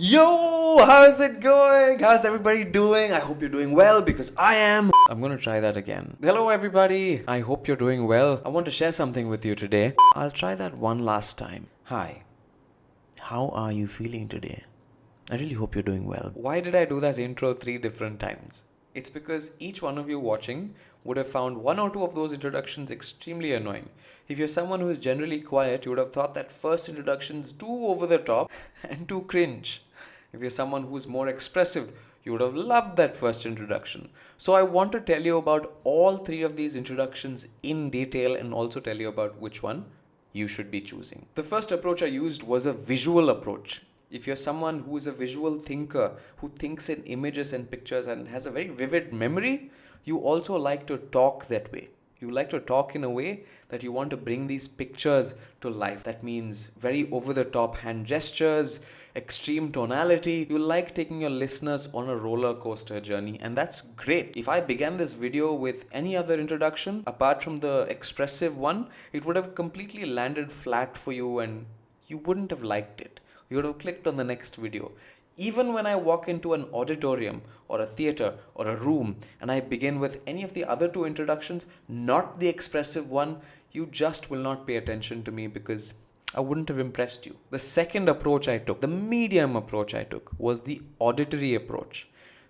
Yo, how's it going? How's everybody doing? I hope you're doing well because I am. I'm gonna try that again. Hello, everybody. I hope you're doing well. I want to share something with you today. I'll try that one last time. Hi. How are you feeling today? I really hope you're doing well. Why did I do that intro 3 different times? It's because each one of you watching would have found one or two of those introductions extremely annoying. If you're someone who is generally quiet, you would have thought that first introduction's too over the top and too cringe. If you're someone who's more expressive, you would have loved that first introduction. So I want to tell you about all three of these introductions in detail and also tell you about which one you should be choosing. The first approach I used was a visual approach. If you're someone who is a visual thinker, who thinks in images and pictures and has a very vivid memory, you also like to talk that way. You like to talk in a way that you want to bring these pictures to life. That means very over the top hand gestures, extreme tonality. You like taking your listeners on a roller coaster journey, and that's great. If I began this video with any other introduction apart from the expressive one, it would have completely landed flat for you and you wouldn't have liked it. You would have clicked on the next video. Even when I walk into an auditorium or a theater or a room and I begin with any of the other two introductions, not the expressive one, you just will not pay attention to me because I wouldn't have impressed you. The second approach I took, the medium approach I took, was the auditory approach.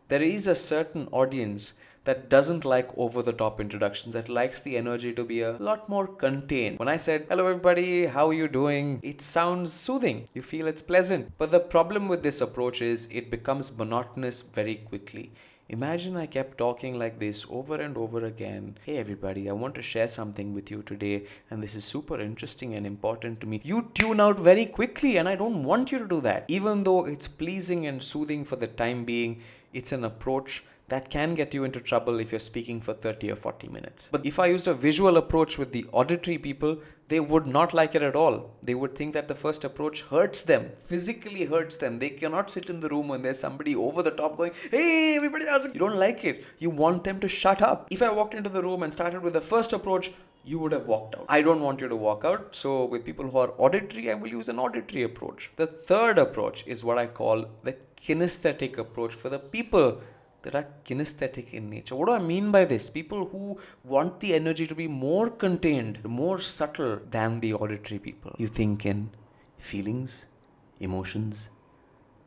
There is a certain audience that doesn't like over the top introductions, that likes the energy to be a lot more contained. When I said, hello everybody, how are you doing? It sounds soothing. You feel it's pleasant. But the problem with this approach is it becomes monotonous very quickly. Imagine I kept talking like this over and over again. Hey everybody, I want to share something with you today and this is super interesting and important to me. You tune out very quickly and I don't want you to do that. Even though it's pleasing and soothing for the time being, it's an approach that can get you into trouble if you're speaking for 30 or 40 minutes. But if I used a visual approach with the auditory people, they would not like it at all. They would think that the first approach hurts them, physically hurts them. They cannot sit in the room when there's somebody over the top going, hey, everybody else. You don't like it. You want them to shut up. If I walked into the room and started with the first approach, you would have walked out. I don't want you to walk out. So with people who are auditory, I will use an auditory approach. The third approach is what I call the kinesthetic approach for the people that are kinesthetic in nature. What do I mean by this? People who want the energy to be more contained, more subtle than the auditory people. You think in feelings, emotions,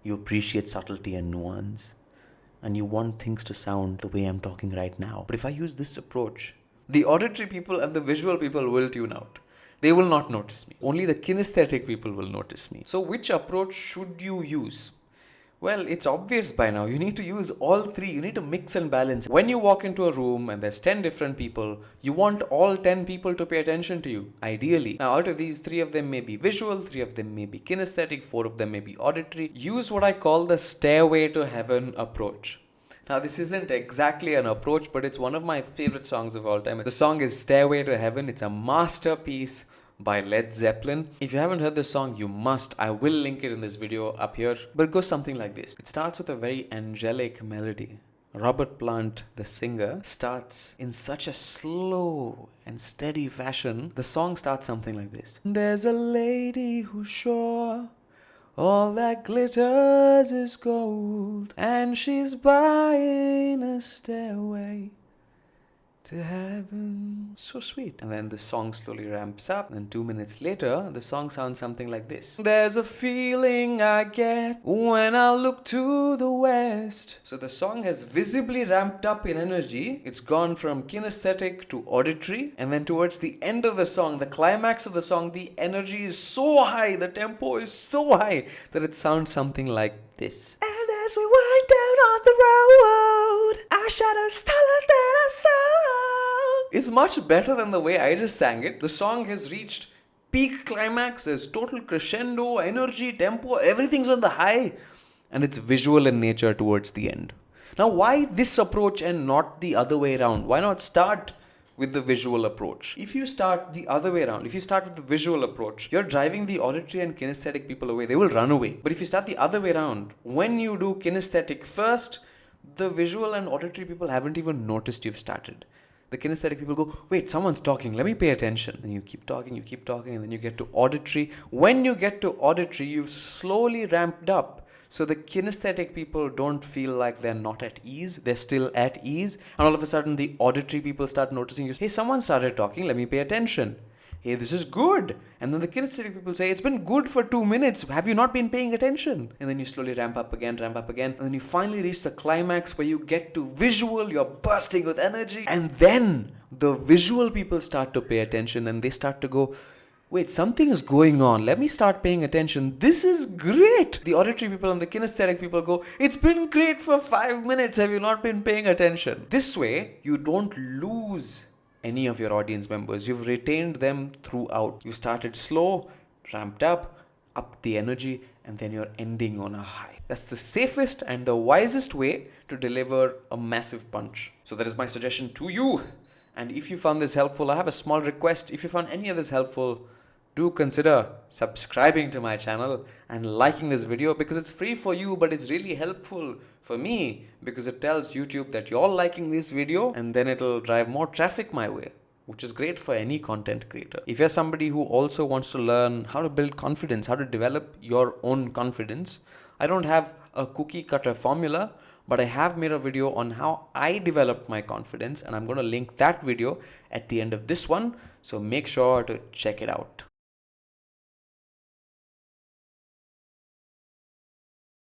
you appreciate subtlety and nuance, and you want things to sound the way I'm talking right now. But if I use this approach, the auditory people and the visual people will tune out. They will not notice me. Only the kinesthetic people will notice me. So which approach should you use? Well, it's obvious by now. You need to use all three. You need to mix and balance. When you walk into a room and there's 10 different people, you want all 10 people to pay attention to you, ideally. Now, out of these, 3 of them may be visual, 3 of them may be kinesthetic, 4 of them may be auditory. Use what I call the stairway to heaven approach. Now, this isn't exactly an approach, but it's one of my favorite songs of all time. The song is Stairway to Heaven. It's a masterpiece by Led Zeppelin. If you haven't heard this song, you must. I will link it in this video up here. But it goes something like this. It starts with a very angelic melody. Robert Plant, the singer, starts in such a slow and steady fashion. The song starts something like this. There's a lady who's sure all that glitters is gold, and she's buying a stairway to heaven. So sweet. And then the song slowly ramps up, and 2 minutes later, the song sounds something like this. There's a feeling I get when I look to the west. So the song has visibly ramped up in energy. It's gone from kinesthetic to auditory, and then towards the end of the song, the climax of the song, the energy is so high, the tempo is so high that it sounds something like this. And as we wind down on the road, our shadows taller than our soul. It's much better than the way I just sang it. The song has reached peak climax. There's total crescendo, energy, tempo, everything's on the high. And it's visual in nature towards the end. Now, why this approach and not the other way around? Why not start with the visual approach? If you start the other way around, if you start with the visual approach, you're driving the auditory and kinesthetic people away. They will run away. But if you start the other way around, when you do kinesthetic first, the visual and auditory people haven't even noticed you've started. The kinesthetic people go, wait, someone's talking, let me pay attention. And you keep talking, and then you get to auditory. When you get to auditory, you've slowly ramped up. So the kinesthetic people don't feel like they're not at ease, they're still at ease. And all of a sudden, the auditory people start noticing you. Hey, someone started talking, let me pay attention. Hey, this is good. And then the kinesthetic people say, it's been good for 2 minutes. Have you not been paying attention? And then you slowly ramp up again. And then you finally reach the climax where you get to visual, you're bursting with energy. And then the visual people start to pay attention and they start to go, wait, something is going on. Let me start paying attention. This is great. The auditory people and the kinesthetic people go, it's been great for 5 minutes. Have you not been paying attention? This way, you don't lose any of your audience members. You've retained them throughout. You started slow, ramped up the energy, and then you're ending on a high. That's the safest and the wisest way to deliver a massive punch. So that is my suggestion to you. And if you found this helpful, I have a small request. If you found any of this helpful, do consider subscribing to my channel and liking this video, because it's free for you, but it's really helpful for me because it tells YouTube that you're liking this video, and then it'll drive more traffic my way, which is great for any content creator. If you're somebody who also wants to learn how to build confidence, how to develop your own confidence, I don't have a cookie cutter formula, but I have made a video on how I developed my confidence, and I'm going to link that video at the end of this one. So make sure to check it out.